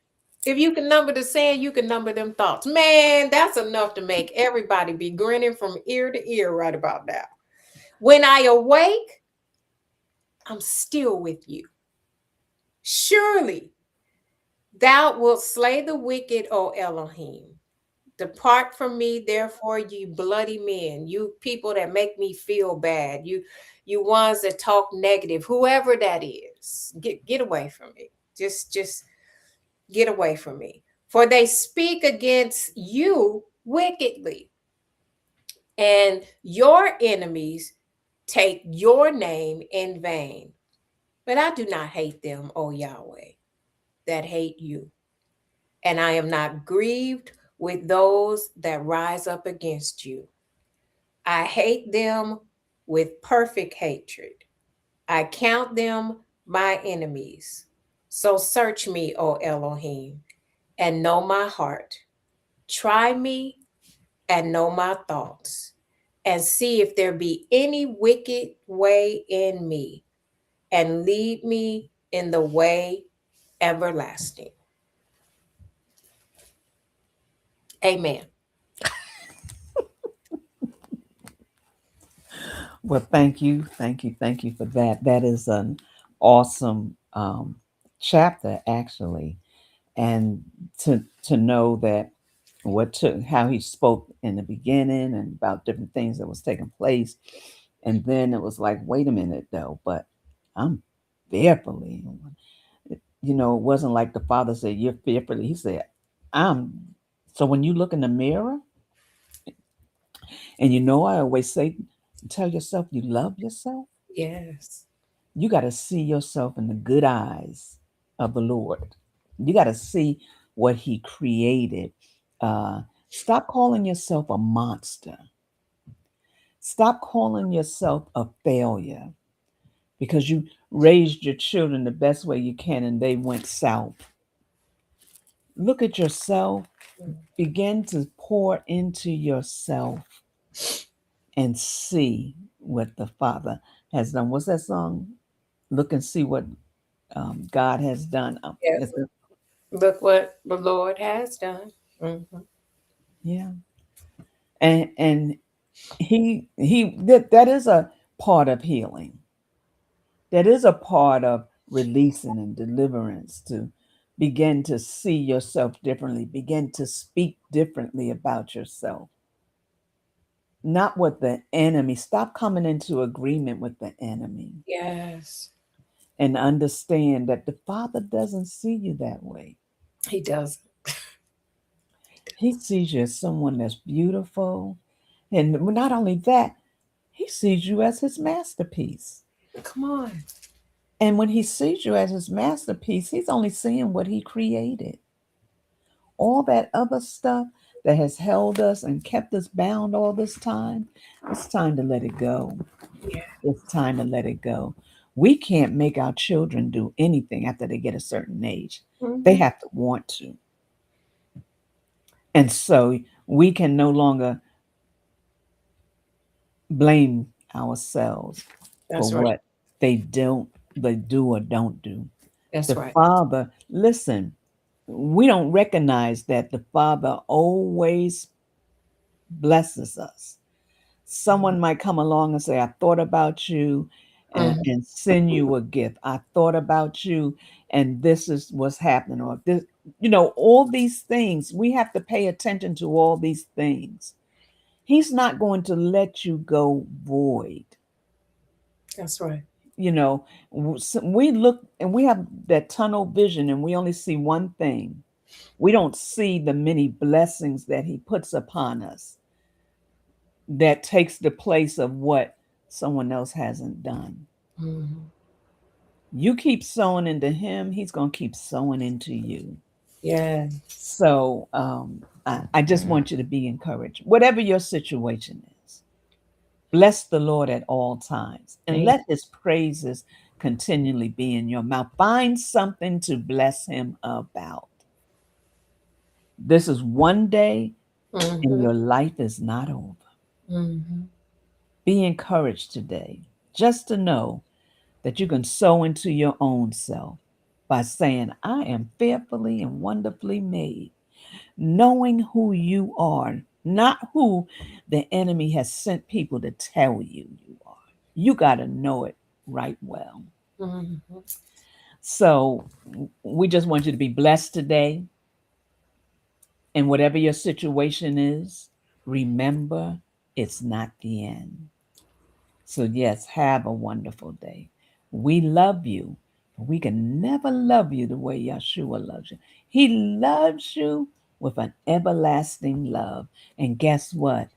If you can number the sand, you can number them thoughts. Man, that's enough to make everybody be grinning from ear to ear right about now. When I awake, I'm still with you. Surely thou wilt slay the wicked, O Elohim. Depart from me, therefore, you bloody men, you people that make me feel bad, you ones that talk negative, whoever that is, get away from me. Just get away from me. For they speak against you wickedly, and your enemies take your name in vain. But I do not hate them, O Yahweh, that hate you. And I am not grieved with those that rise up against you. I hate them with perfect hatred. I count them my enemies. So search me, O Elohim, and know my heart. Try me and know my thoughts, and see if there be any wicked way in me, and lead me in the way everlasting. Amen. Well, thank you, thank you, thank you for that. That is an awesome chapter, actually, and to know that what took how he spoke in the beginning and about different things that was taking place, and then it was like, wait a minute, though, but I'm fearfully. It wasn't like the father said, "You're fearfully." He said, "I'm." So when you look in the mirror, and I always say, tell yourself you love yourself. Yes. You got to see yourself in the good eyes of the Lord. You got to see what He created. Stop calling yourself a monster. Stop calling yourself a failure because you raised your children the best way you can and they went south. Look at yourself. Begin to pour into yourself and see what the Father has done. What's that song? Look and see what God has done. Yes. Look what the Lord has done. Mhm. Yeah, and that is a part of healing. That is a part of releasing and deliverance to begin to see yourself differently, begin to speak differently about yourself. Not what the enemy. Stop coming into agreement with the enemy Yes, and understand that the Father doesn't see you that way. He does. He sees you as someone that's beautiful. And not only that, He sees you as His masterpiece. Come on. And when He sees you as His masterpiece, He's only seeing what He created. All that other stuff that has held us and kept us bound all this time, it's time to let it go. Yeah. It's time to let it go. We can't make our children do anything after they get a certain age. They Mhm. have to want to. And so we can no longer blame ourselves for That's right. what they do or don't do. That's The right. Father, listen, we don't recognize that the Father always blesses us. Someone might come along and say, I thought about you Mhm. and send you a gift. I thought about you and this is what's happening. Or this, all these things, we have to pay attention to all these things. He's not going to let you go void. That's right. We look and we have that tunnel vision and we only see one thing. We don't see the many blessings that He puts upon us that takes the place of what someone else hasn't done. Mhm. You keep sowing into Him, He's going to keep sowing into you. Yeah. So I just want you to be encouraged, whatever your situation is. Bless the Lord at all times and Amen. let His praises continually be in your mouth. Find something to bless Him about. This is one day and Mhm. your life is not over. Mhm. Be encouraged today just to know that you can sow into your own self by saying, I am fearfully and wonderfully made, knowing who you are, not who the enemy has sent people to tell you are. You got to know it right well. Mhm. So we just want you to be blessed today. And whatever your situation is, remember it's not the end. So, yes, have a wonderful day. We love you We can never love you the way Yeshua loves you. He loves you with an everlasting love. And guess what?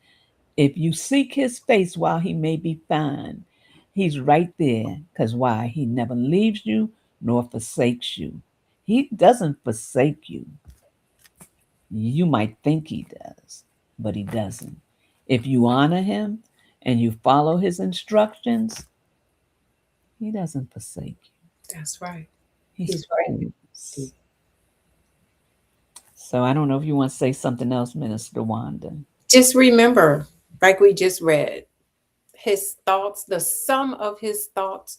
If you seek his face while he may be found, he's right there. Because why? He never leaves you nor forsakes you. He doesn't forsake you. You might think he does, but he doesn't. If you honor him and you follow his instructions, he doesn't forsake you. That's right. He's He's right. always. So I don't know if you want to say something else, Minister Wanda. Just remember, like we just read, his thoughts, the sum of his thoughts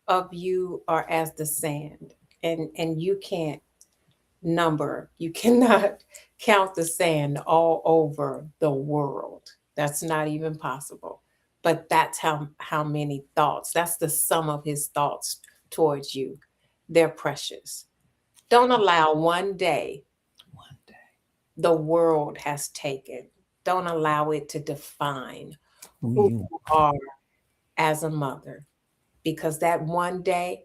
of you are as the sand. And you can't number, you cannot count the sand all over the world. That's not even possible. But that's how many thoughts. That's the sum of his thoughts towards you. They're precious. Don't allow one day One day. the world has taken. Don't allow it to define Who who you you are as a mother, because that one day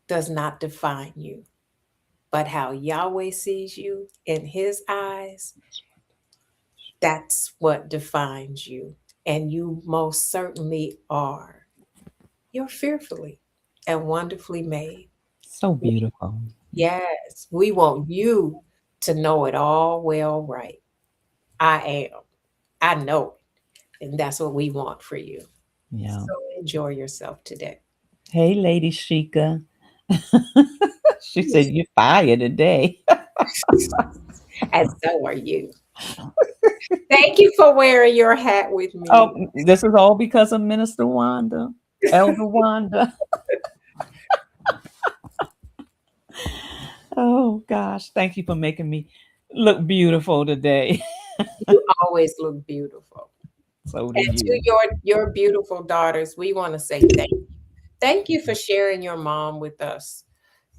does not define you. But how Yahweh sees you in his eyes, that's what defines you. And you most certainly are. You're fearfully and wonderfully made. so beautiful. Yes, we want you to know it all well right. I am. I know it. And that's what we want for you. Yeah. So enjoy yourself today. Hey, Lady Shika. She said you're fired today. And so are you. Thank you for wearing your hat with me. Oh, this is all because of Minister Wanda, Elder Wanda. Oh gosh, thank you for making me look beautiful today. You always look beautiful. So do And to you. your beautiful daughters, we want to say thank you. Thank you for sharing your mom with us.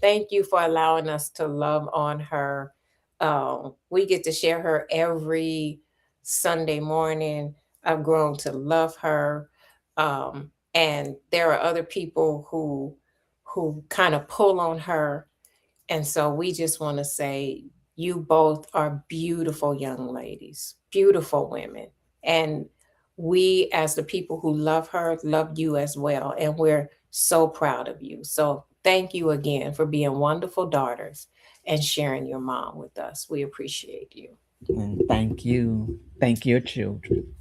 Thank you for allowing us to love on her. We get to share her every Sunday morning. I've grown to love her. And there are other people who kind of pull on her. And so we just want to say you both are beautiful young ladies, beautiful women. And we, as the people who love her, love you as well. And we're so proud of you. So thank you again for being wonderful daughters and sharing your mom with us. We appreciate you. And thank you. Thank your children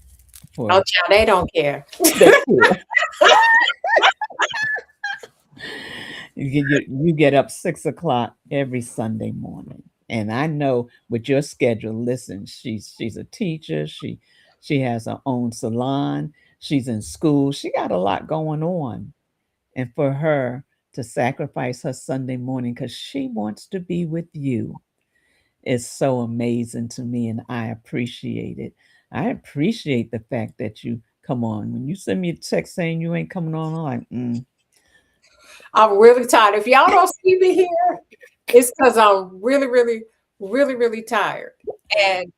for Oh, child, they don't care. you get up 6 o'clock every Sunday morning. And I know with your schedule, listen, she's a teacher, she has her own salon, she's in school, she got a lot going on. And for her to sacrifice her Sunday morning because she wants to be with you is so amazing to me, and I appreciate it. I appreciate the fact that you come on. When you send me a text saying you ain't coming on, I'm like, I'm really tired. If y'all don't see me here, it's because I'm really, really, really, really tired. And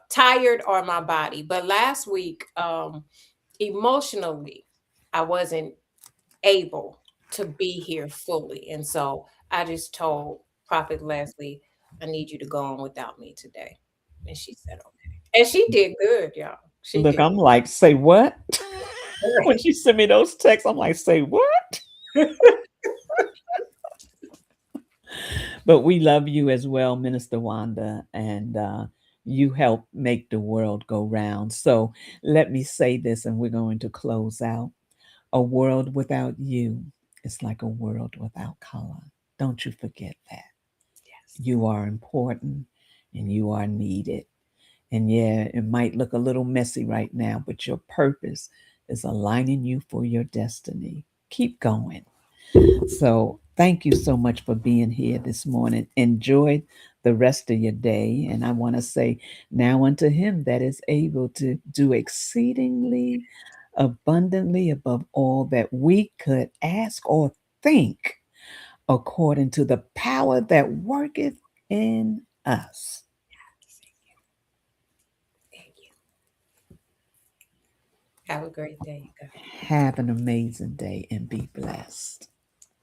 tired or my body. But last week, emotionally, I wasn't able to be here fully. And so I just told Prophet Leslie, I need you to go on without me today. And she said, okay. And she did good, y'all. She look, did. I'm like, say what? When she sent me those texts, I'm like, say what? But we love you as well, Minister Wanda, and you help make the world go round. So let me say this, and we're going to close out. A world without you is like a world without color. Don't you forget that. Yes. You are important and you are needed. And yeah, it might look a little messy right now, but your purpose is aligning you for your destiny. Keep going. So thank you so much for being here this morning. Enjoy the rest of your day. And I want to say, now unto him that is able to do exceedingly abundantly above all that we could ask or think, according to the power that worketh in us. Thank you. Have a great day, you guys. Have an amazing day and be blessed.